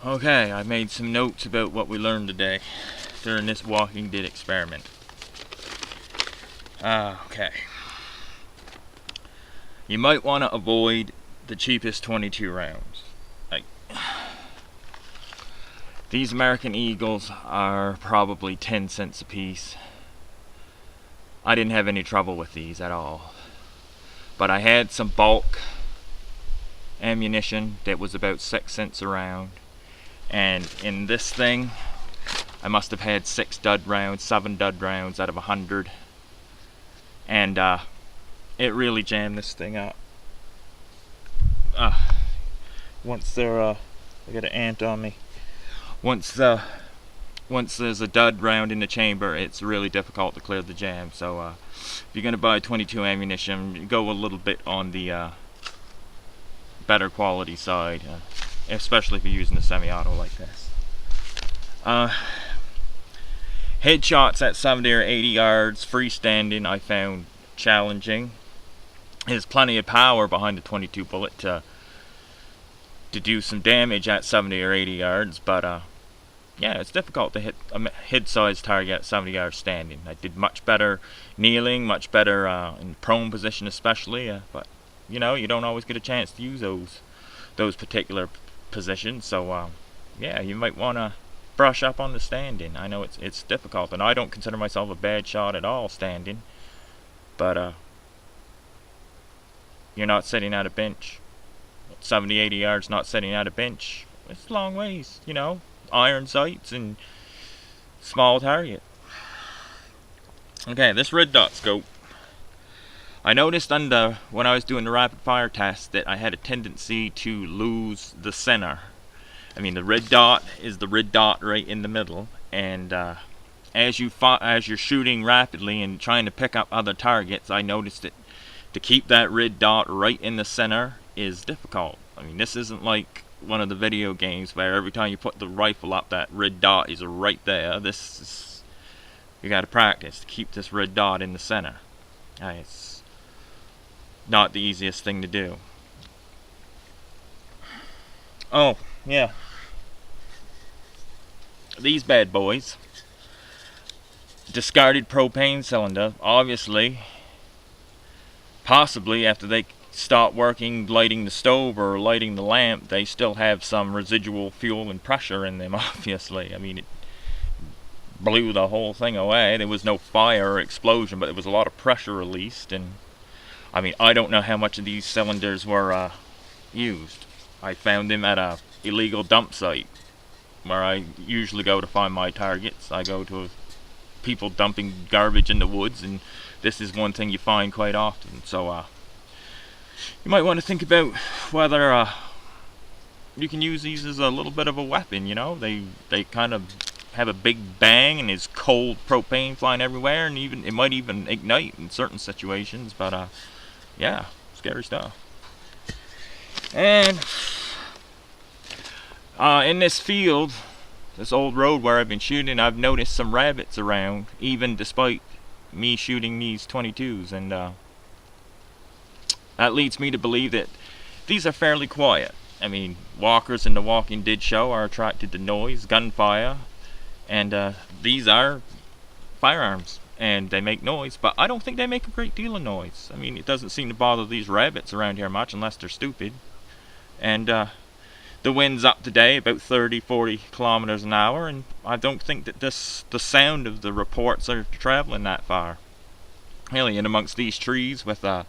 Okay, I made some notes about what we learned today during this Walking Dead experiment. Okay. You might want to avoid the cheapest 22 rounds. Like, these American Eagles are probably 10 cents a piece. I didn't have any trouble with these at all. But I had some bulk ammunition that was about 6 cents a round. And in this thing, I must have had 7 dud rounds out of 100. And it really jammed this thing up. Once I got an ant on me. Once there's a dud round in the chamber, it's really difficult to clear the jam. So if you're gonna buy 22 ammunition, go a little bit on the better quality side, especially if you're using a semi-auto like this. Headshots at 70 or 80 yards freestanding I found challenging. There's plenty of power behind the 22 bullet to do some damage at 70 or 80 yards, but yeah, it's difficult to hit a head-sized target at 70 yards standing. I did much better kneeling, much better in prone position especially, but you know, you don't always get a chance to use those particular positions, so yeah, you might want to brush up on the standing. I know it's difficult, and I don't consider myself a bad shot at all standing, but you're not sitting at a bench. 70, 80 yards not sitting at a bench. It's a long ways, you know. Iron sights and small target. Okay, this red dot scope. I noticed when I was doing the rapid fire test that I had a tendency to lose the center. I mean, the red dot is the red dot right in the middle, and as you're shooting rapidly and trying to pick up other targets, I noticed that to keep that red dot right in the center is difficult. I mean, this isn't like one of the video games where every time you put the rifle up, that red dot is right there. This is, you got to practice to keep this red dot in the center. It's not the easiest thing to do. Oh, yeah. These bad boys. Discarded propane cylinder, obviously. Possibly after they stop working lighting the stove or lighting the lamp, they still have some residual fuel and pressure in them, obviously. I mean, it blew the whole thing away. There was no fire or explosion, but there was a lot of pressure released, and I mean, I don't know how much of these cylinders were used. I found them at a illegal dump site where I usually go to find my targets. I go to people dumping garbage in the woods, and this is one thing you find quite often. So you might want to think about whether you can use these as a little bit of a weapon. You know, they kind of have a big bang, and there's cold propane flying everywhere, and even it might even ignite in certain situations. But yeah, scary stuff. And in this field, this old road where I've been shooting, I've noticed some rabbits around, even despite me shooting these 22s, and that leads me to believe that these are fairly quiet. I mean, walkers in the Walking Dead show are attracted to noise, gunfire, and these are firearms, and they make noise, but I don't think they make a great deal of noise. I mean, it doesn't seem to bother these rabbits around here much unless they're stupid. And the wind's up today about 30-40 kilometers an hour, and I don't think that the sound of the reports are traveling that far. Really, in amongst these trees with a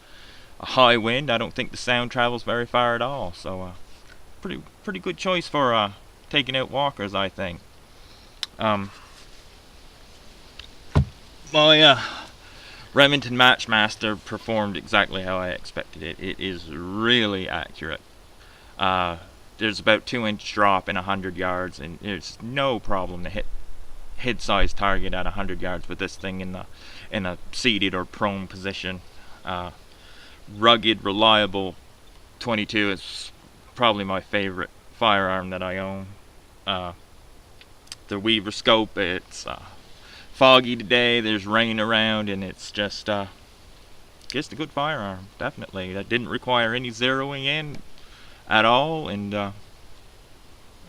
high wind, I don't think the sound travels very far at all. So pretty good choice for taking out walkers, I think. My Remington Matchmaster performed exactly how I expected it. It is really accurate. There's about 2-inch drop in 100 yards, and there's no problem to hit head-sized target at 100 yards with this thing in a seated or prone position. Rugged, reliable 22 is probably my favorite firearm that I own. The Weaver scope, it's foggy today, there's rain around, and it's just a good firearm, definitely. That didn't require any zeroing in at all, and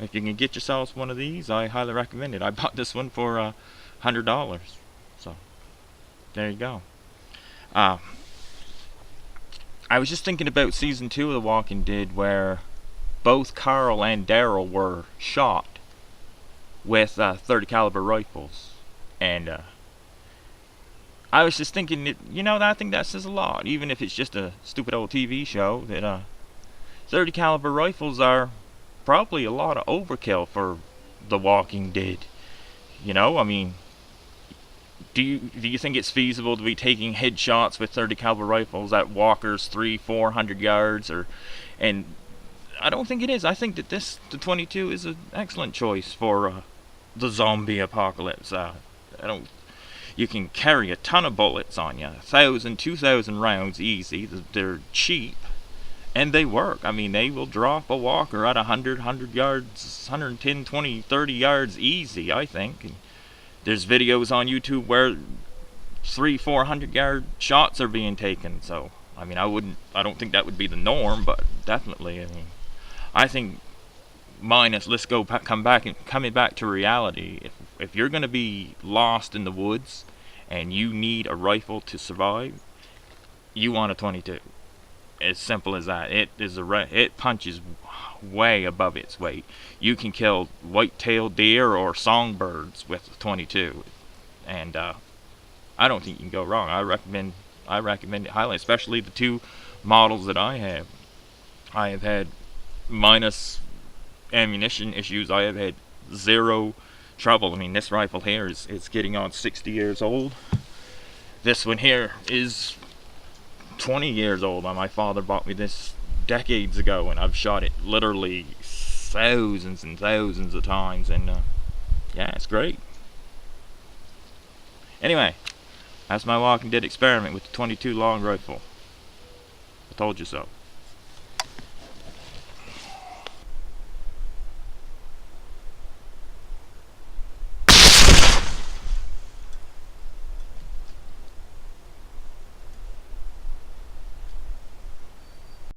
if you can get yourselves one of these, I highly recommend it. I bought this one for $100. So there you go. I was just thinking about season 2 of The Walking Dead, where both Carl and Daryl were shot with 30 caliber rifles, and I was just thinking, I think that says a lot, even if it's just a stupid old TV show, that 30 caliber rifles are probably a lot of overkill for The Walking Dead. I mean, do you think it's feasible to be taking headshots with 30 caliber rifles at walkers 300-400 yards, and I don't think it is. I think that the 22 is an excellent choice for the zombie apocalypse. You can carry a ton of bullets on you, 1,000, 2,000 rounds easy. They're cheap, and they work. I mean, they will drop a walker at 100 yards, 110, 20, 30 yards easy, I think. And there's videos on YouTube where 300-400 yard shots are being taken. So, I mean, I don't think that would be the norm, but definitely, I think, minus, coming back to reality, if you're going to be lost in the woods and you need a rifle to survive, you want a 22. As simple as that. It punches way above its weight. You can kill white-tailed deer or songbirds with a 22, and I don't think you can go wrong. I recommend it highly, especially the 2 models that I have. I have had, minus ammunition issues, I have had zero trouble. I mean, this rifle here is getting on 60 years old. This one here is 20 years old. My father bought me this decades ago, and I've shot it literally thousands and thousands of times, and yeah, it's great. Anyway, that's my Walking Dead experiment with the 22 long rifle. I told you so.